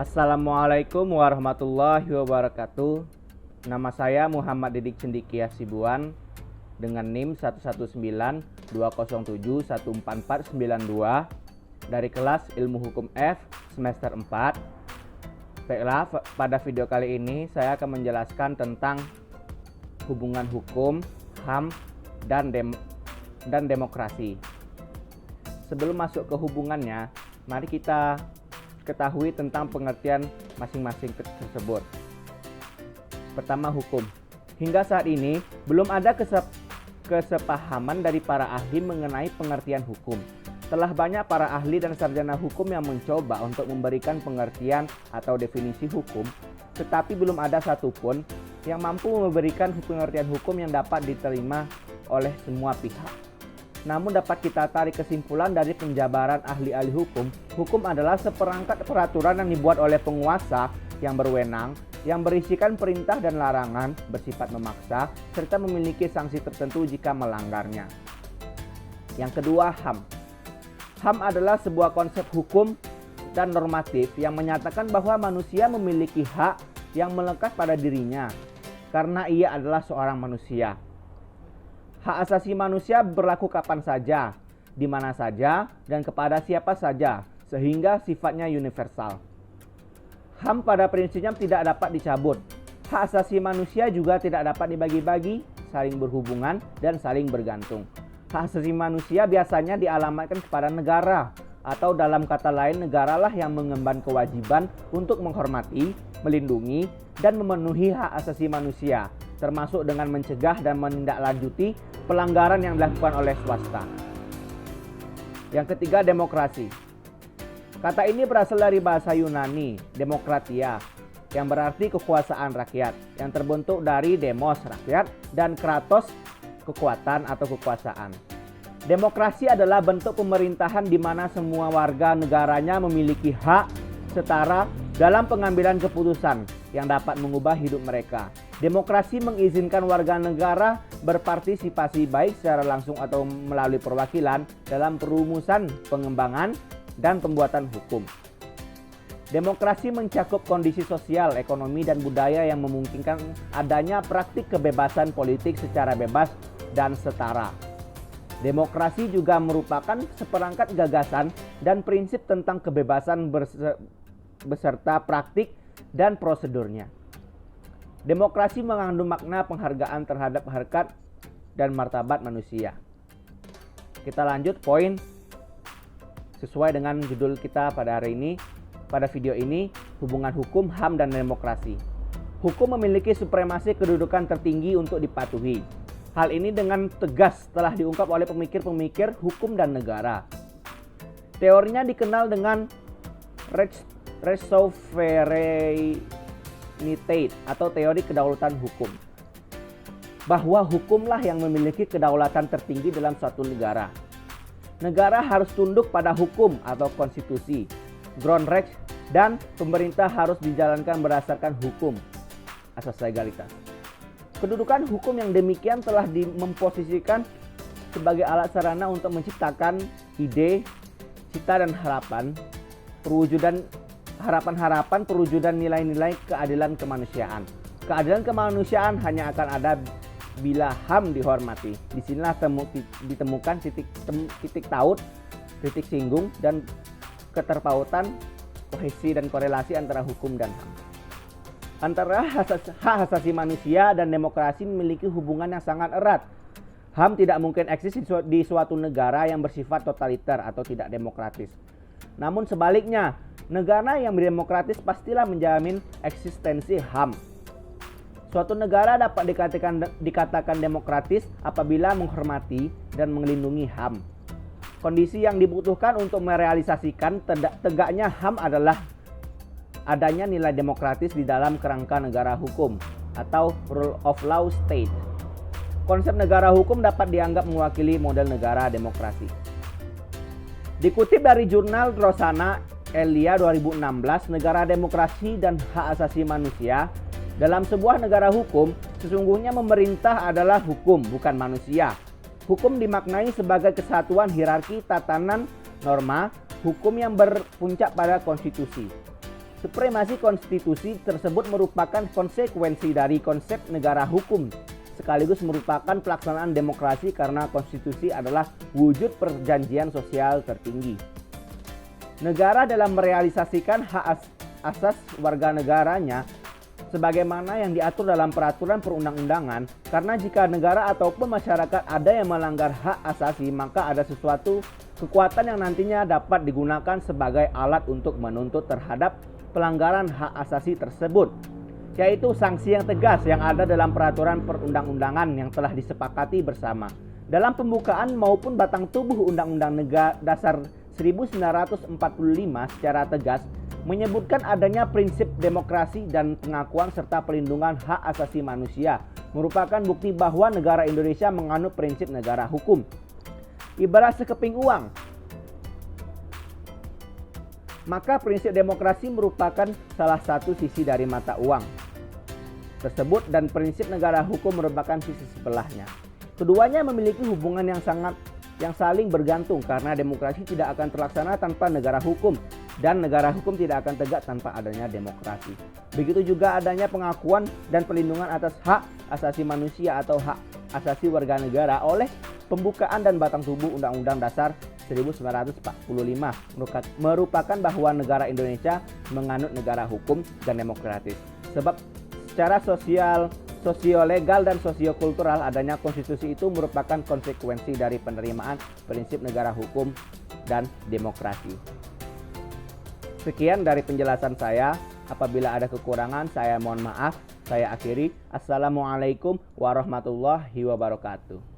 Assalamualaikum warahmatullahi wabarakatuh. Nama saya Muhammad Didik Cendiky Hasibuan dengan NIM 11920714492 dari kelas Ilmu Hukum F semester 4. Baiklah, pada video kali ini saya akan menjelaskan tentang hubungan hukum, HAM, dan demokrasi. Sebelum masuk ke hubungannya, mari kita ketahui tentang pengertian masing-masing tersebut. Pertama, hukum. Hingga saat ini belum ada kesepahaman dari para ahli mengenai pengertian hukum. Telah banyak para ahli dan sarjana hukum yang mencoba untuk memberikan pengertian atau definisi hukum, tetapi belum ada satupun yang mampu memberikan pengertian hukum yang dapat diterima oleh semua pihak. Namun dapat kita tarik kesimpulan dari penjabaran ahli-ahli hukum, hukum adalah seperangkat peraturan yang dibuat oleh penguasa yang berwenang, yang berisikan perintah dan larangan, bersifat memaksa, serta memiliki sanksi tertentu jika melanggarnya. Yang kedua, HAM. HAM adalah sebuah konsep hukum dan normatif yang menyatakan bahwa manusia memiliki hak yang melekat pada dirinya, karena ia adalah seorang manusia. Hak asasi manusia berlaku kapan saja, di mana saja, dan kepada siapa saja, sehingga sifatnya universal. HAM pada prinsipnya tidak dapat dicabut. Hak asasi manusia juga tidak dapat dibagi-bagi, saling berhubungan, dan saling bergantung. Hak asasi manusia biasanya dialamatkan kepada negara, atau dalam kata lain, negaralah yang mengemban kewajiban untuk menghormati, melindungi, dan memenuhi hak asasi manusia, termasuk dengan mencegah dan menindaklanjuti pelanggaran yang dilakukan oleh swasta. Yang ketiga, demokrasi. Kata ini berasal dari bahasa Yunani, demokratia, yang berarti kekuasaan rakyat, yang terbentuk dari demos, rakyat, dan kratos, kekuatan atau kekuasaan. Demokrasi adalah bentuk pemerintahan di mana semua warga negaranya memiliki hak setara dalam pengambilan keputusan yang dapat mengubah hidup mereka. Demokrasi mengizinkan warga negara berpartisipasi baik secara langsung atau melalui perwakilan dalam perumusan, pengembangan, dan pembuatan hukum. Demokrasi mencakup kondisi sosial, ekonomi, dan budaya yang memungkinkan adanya praktik kebebasan politik secara bebas dan setara. Demokrasi juga merupakan seperangkat gagasan dan prinsip tentang kebebasan beserta praktik dan prosedurnya. Demokrasi mengandung makna penghargaan terhadap harkat dan martabat manusia. Kita lanjut poin sesuai dengan judul kita pada hari ini. Pada video ini, hubungan hukum, HAM, dan demokrasi. Hukum memiliki supremasi kedudukan tertinggi untuk dipatuhi. Hal ini dengan tegas telah diungkap oleh pemikir-pemikir hukum dan negara. Teorinya dikenal dengan res sovereignty atau teori kedaulatan hukum. Bahwa hukumlah yang memiliki kedaulatan tertinggi dalam suatu negara. Negara harus tunduk pada hukum atau konstitusi, Grundrecht, dan pemerintah harus dijalankan berdasarkan hukum, asas legalitas. Kedudukan hukum yang demikian telah memposisikan sebagai alat sarana untuk menciptakan ide, cita, dan harapan, perwujudan nilai-nilai keadilan kemanusiaan. Keadilan kemanusiaan hanya akan ada bila HAM dihormati. Disinilah ditemukan titik taut, titik singgung, dan keterpautan, kohesi, dan korelasi antara hukum dan HAM. Antara hak asasi manusia dan demokrasi memiliki hubungan yang sangat erat. HAM tidak mungkin eksis di suatu negara yang bersifat totaliter atau tidak demokratis. Namun sebaliknya, negara yang demokratis pastilah menjamin eksistensi HAM. Suatu negara dapat dikatakan demokratis apabila menghormati dan melindungi HAM. Kondisi yang dibutuhkan untuk merealisasikan tegaknya HAM adalah adanya nilai demokratis di dalam kerangka negara hukum atau rule of law state. Konsep negara hukum dapat dianggap mewakili model negara demokrasi. Dikutip dari jurnal Rosana Elia 2016, Negara Demokrasi dan Hak Asasi Manusia, dalam sebuah negara hukum, sesungguhnya pemerintah adalah hukum, bukan manusia. Hukum dimaknai sebagai kesatuan hierarki tatanan norma hukum yang berpuncak pada konstitusi. Supremasi konstitusi tersebut merupakan konsekuensi dari konsep negara hukum, sekaligus merupakan pelaksanaan demokrasi karena konstitusi adalah wujud perjanjian sosial tertinggi. Negara dalam merealisasikan hak asas warga negaranya sebagaimana yang diatur dalam peraturan perundang-undangan, karena jika negara ataupun masyarakat ada yang melanggar hak asasi, maka ada sesuatu kekuatan yang nantinya dapat digunakan sebagai alat untuk menuntut terhadap pelanggaran hak asasi tersebut, yaitu sanksi yang tegas yang ada dalam peraturan perundang-undangan yang telah disepakati bersama. Dalam pembukaan maupun batang tubuh Undang-Undang Dasar 1945 secara tegas menyebutkan adanya prinsip demokrasi dan pengakuan serta pelindungan hak asasi manusia, merupakan bukti bahwa negara Indonesia menganut prinsip negara hukum. Ibarat sekeping uang, maka prinsip demokrasi merupakan salah satu sisi dari mata uang tersebut dan prinsip negara hukum merupakan sisi sebelahnya. Keduanya memiliki hubungan yang saling bergantung karena demokrasi tidak akan terlaksana tanpa negara hukum dan negara hukum tidak akan tegak tanpa adanya demokrasi. Begitu juga adanya pengakuan dan perlindungan atas hak asasi manusia atau hak asasi warga negara oleh pembukaan dan batang tubuh Undang-Undang Dasar 1945 merupakan bahwa negara Indonesia menganut negara hukum dan demokratis. Sebab secara sosiolegal dan sosiokultural adanya konstitusi itu merupakan konsekuensi dari penerimaan prinsip negara hukum dan demokrasi. Sekian dari penjelasan saya. Apabila ada kekurangan, saya mohon maaf. Saya akhiri. Assalamualaikum warahmatullahi wabarakatuh.